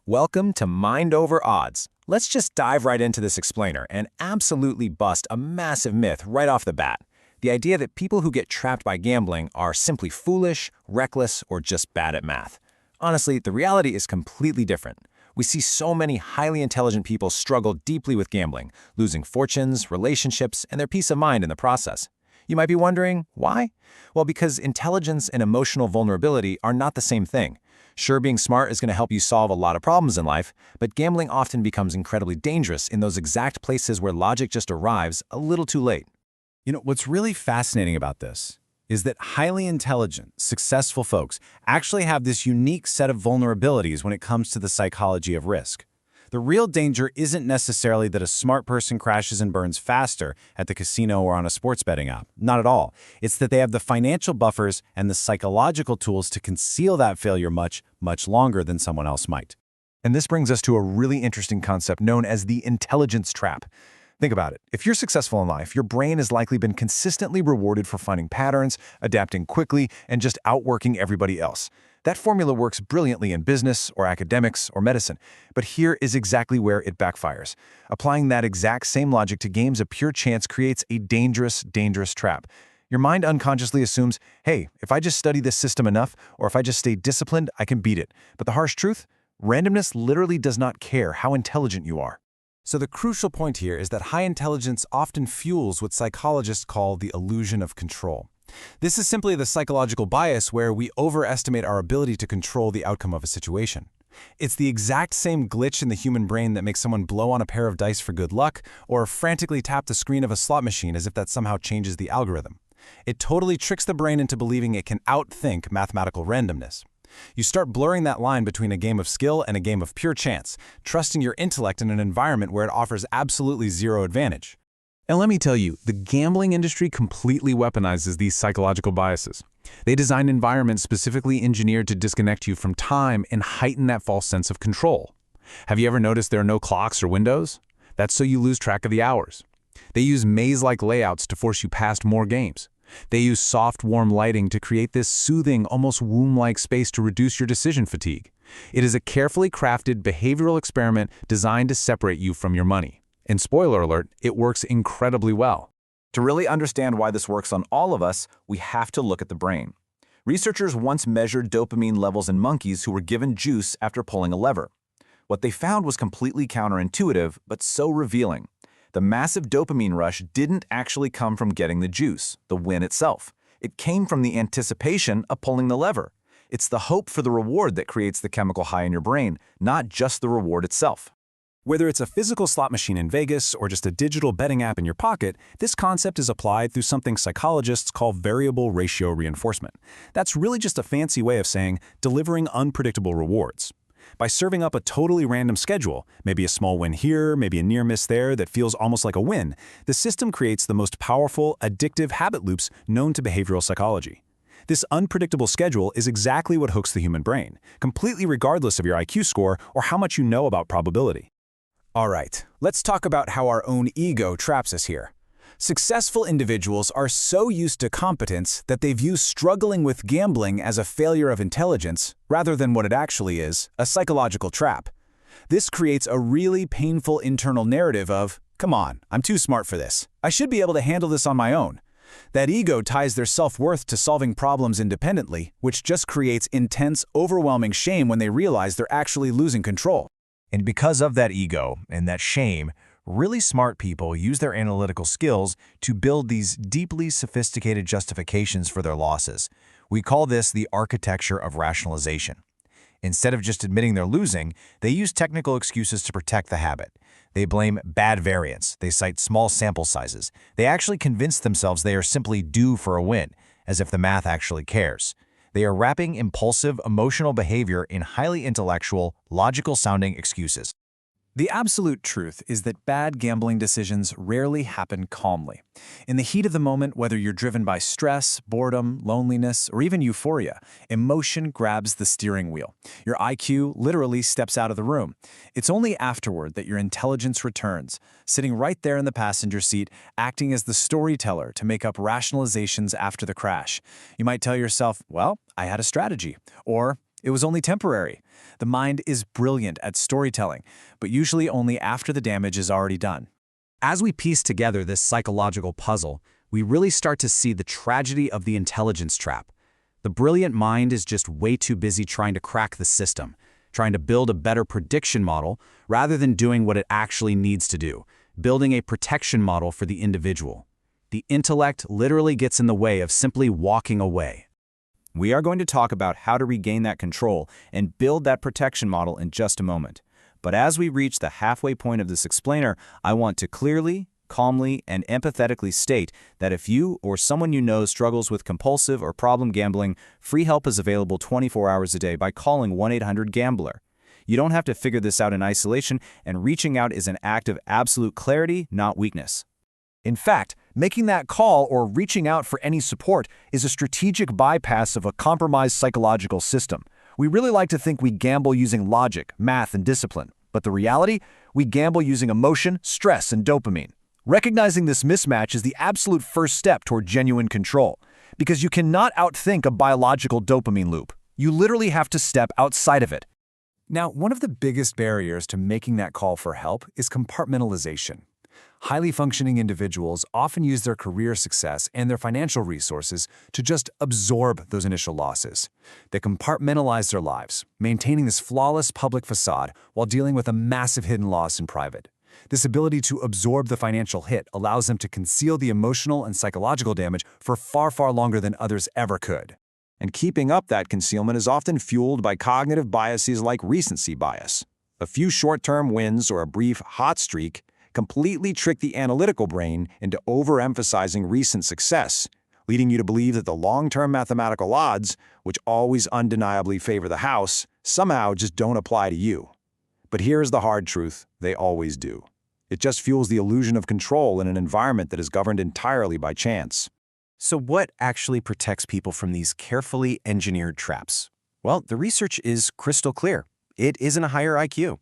Welcome to Mind Over Odds. Let's just dive right into this explainer and absolutely bust a massive myth right off the bat. The idea that people who get trapped by gambling are simply foolish, reckless, or just bad at math. Honestly, the reality is completely different. We see so many highly intelligent people struggle deeply with gambling, losing fortunes, relationships, and their peace of mind in the process. You might be wondering, why? Well, because intelligence and emotional vulnerability are not the same thing. Sure, being smart is going to help you solve a lot of problems in life, but gambling often becomes incredibly dangerous in those exact places where logic just arrives a little too late. What's really fascinating about this is that highly intelligent, successful folks actually have this unique set of vulnerabilities when it comes to the psychology of risk. The real danger isn't necessarily that a smart person crashes and burns faster at the casino or on a sports betting app. Not at all. It's that they have the financial buffers and the psychological tools to conceal that failure much, much longer than someone else might. And this brings us to a really interesting concept known as the intelligence trap. Think about it. If you're successful in life, your brain has likely been consistently rewarded for finding patterns, adapting quickly, and just outworking everybody else. That formula works brilliantly in business or academics or medicine, but here is exactly where it backfires. Applying that exact same logic to games of pure chance creates a dangerous, dangerous trap. Your mind unconsciously assumes, hey, if I just study this system enough, or if I just stay disciplined, I can beat it. But the harsh truth? Randomness literally does not care how intelligent you are. So the crucial point here is that high intelligence often fuels what psychologists call the illusion of control. This is simply the psychological bias where we overestimate our ability to control the outcome of a situation. It's the exact same glitch in the human brain that makes someone blow on a pair of dice for good luck or frantically tap the screen of a slot machine as if that somehow changes the algorithm. It totally tricks the brain into believing it can outthink mathematical randomness. You start blurring that line between a game of skill and a game of pure chance, trusting your intellect in an environment where it offers absolutely zero advantage. And let me tell you, the gambling industry completely weaponizes these psychological biases. They design environments specifically engineered to disconnect you from time and heighten that false sense of control. Have you ever noticed there are no clocks or windows? That's so you lose track of the hours. They use maze-like layouts to force you past more games. They use soft, warm lighting to create this soothing, almost womb-like space to reduce your decision fatigue. It is a carefully crafted behavioral experiment designed to separate you from your money. And spoiler alert, it works incredibly well. To really understand why this works on all of us, we have to look at the brain. Researchers once measured dopamine levels in monkeys who were given juice after pulling a lever. What they found was completely counterintuitive, but so revealing. The massive dopamine rush didn't actually come from getting the juice, the win itself. It came from the anticipation of pulling the lever. It's the hope for the reward that creates the chemical high in your brain, not just the reward itself. Whether it's a physical slot machine in Vegas or just a digital betting app in your pocket, this concept is applied through something psychologists call variable ratio reinforcement. That's really just a fancy way of saying delivering unpredictable rewards. By serving up a totally random schedule, maybe a small win here, maybe a near miss there that feels almost like a win, the system creates the most powerful, addictive habit loops known to behavioral psychology. This unpredictable schedule is exactly what hooks the human brain, completely regardless of your IQ score or how much you know about probability. All right, let's talk about how our own ego traps us here. Successful individuals are so used to competence that they view struggling with gambling as a failure of intelligence rather than what it actually is, a psychological trap. This creates a really painful internal narrative of, come on, I'm too smart for this. I should be able to handle this on my own. That ego ties their self-worth to solving problems independently, which just creates intense, overwhelming shame when they realize they're actually losing control. And because of that ego and that shame, really smart people use their analytical skills to build these deeply sophisticated justifications for their losses. We call this the architecture of rationalization. Instead of just admitting they're losing, they use technical excuses to protect the habit. They blame bad variance. They cite small sample sizes. They actually convince themselves they are simply due for a win, as if the math actually cares. They are wrapping impulsive, emotional behavior in highly intellectual, logical-sounding excuses. The absolute truth is that bad gambling decisions rarely happen calmly. In the heat of the moment, whether you're driven by stress, boredom, loneliness, or even euphoria, emotion grabs the steering wheel. Your IQ literally steps out of the room. It's only afterward that your intelligence returns, sitting right there in the passenger seat, acting as the storyteller to make up rationalizations after the crash. You might tell yourself, well, I had a strategy, or It was only temporary. The mind is brilliant at storytelling, but usually only after the damage is already done. As we piece together this psychological puzzle, we really start to see the tragedy of the intelligence trap. The brilliant mind is just way too busy trying to crack the system, trying to build a better prediction model rather than doing what it actually needs to do, building a protection model for the individual. The intellect literally gets in the way of simply walking away. We are going to talk about how to regain that control and build that protection model in just a moment. But as we reach the halfway point of this explainer, I want to clearly, calmly, and empathetically state that if you or someone you know struggles with compulsive or problem gambling, free help is available 24 hours a day by calling 1-800-GAMBLER. You don't have to figure this out in isolation, and reaching out is an act of absolute clarity, not weakness. In fact, making that call or reaching out for any support is a strategic bypass of a compromised psychological system. We really like to think we gamble using logic, math, and discipline, but the reality? We gamble using emotion, stress, and dopamine. Recognizing this mismatch is the absolute first step toward genuine control, because you cannot outthink a biological dopamine loop. You literally have to step outside of it. Now, one of the biggest barriers to making that call for help is compartmentalization. Highly functioning individuals often use their career success and their financial resources to just absorb those initial losses. They compartmentalize their lives, maintaining this flawless public facade while dealing with a massive hidden loss in private. This ability to absorb the financial hit allows them to conceal the emotional and psychological damage for far, far longer than others ever could. And keeping up that concealment is often fueled by cognitive biases like recency bias. A few short-term wins or a brief hot streak completely trick the analytical brain into overemphasizing recent success, leading you to believe that the long-term mathematical odds, which always undeniably favor the house, somehow just don't apply to you. But here's the hard truth: they always do. It just fuels the illusion of control in an environment that is governed entirely by chance. So what actually protects people from these carefully engineered traps? Well, the research is crystal clear. It isn't a higher IQ.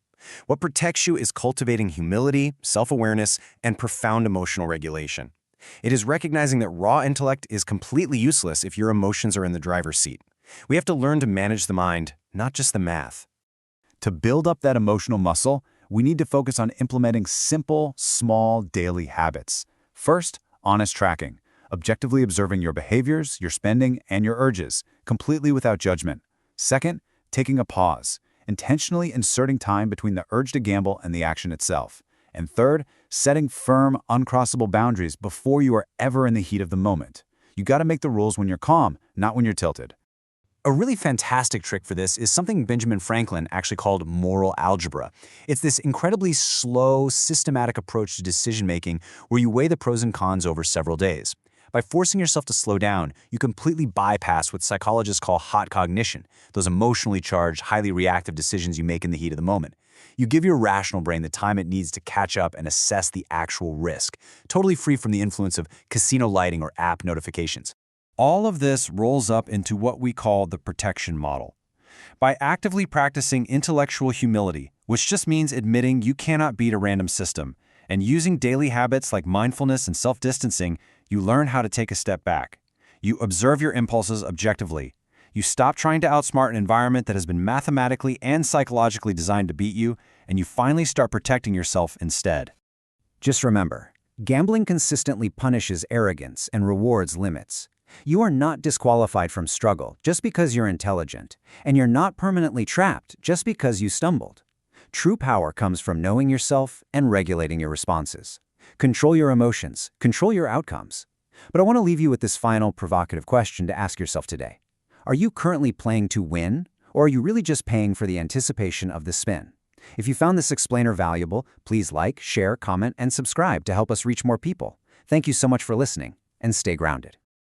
What protects you is cultivating humility, self-awareness, and profound emotional regulation. It is recognizing that raw intellect is completely useless if your emotions are in the driver's seat. We have to learn to manage the mind, not just the math. To build up that emotional muscle, we need to focus on implementing simple, small, daily habits. First, honest tracking, objectively observing your behaviors, your spending, and your urges, completely without judgment. Second, taking a pause, intentionally inserting time between the urge to gamble and the action itself. And third, setting firm, uncrossable boundaries before you are ever in the heat of the moment. You got to make the rules when you're calm, not when you're tilted. A really fantastic trick for this is something Benjamin Franklin actually called moral algebra. It's this incredibly slow, systematic approach to decision-making where you weigh the pros and cons over several days. By forcing yourself to slow down, you completely bypass what psychologists call hot cognition, those emotionally charged, highly reactive decisions you make in the heat of the moment. You give your rational brain the time it needs to catch up and assess the actual risk, totally free from the influence of casino lighting or app notifications. All of this rolls up into what we call the protection model. By actively practicing intellectual humility, which just means admitting you cannot beat a random system, and using daily habits like mindfulness and self-distancing, you learn how to take a step back. You observe your impulses objectively. You stop trying to outsmart an environment that has been mathematically and psychologically designed to beat you, and you finally start protecting yourself instead. Just remember, gambling consistently punishes arrogance and rewards limits. You are not disqualified from struggle just because you're intelligent, and you're not permanently trapped just because you stumbled. True power comes from knowing yourself and regulating your responses. Control your emotions, control your outcomes. But I want to leave you with this final provocative question to ask yourself today. Are you currently playing to win, or are you really just paying for the anticipation of the spin? If you found this explainer valuable, please like, share, comment, and subscribe to help us reach more people. Thank you so much for listening, and stay grounded.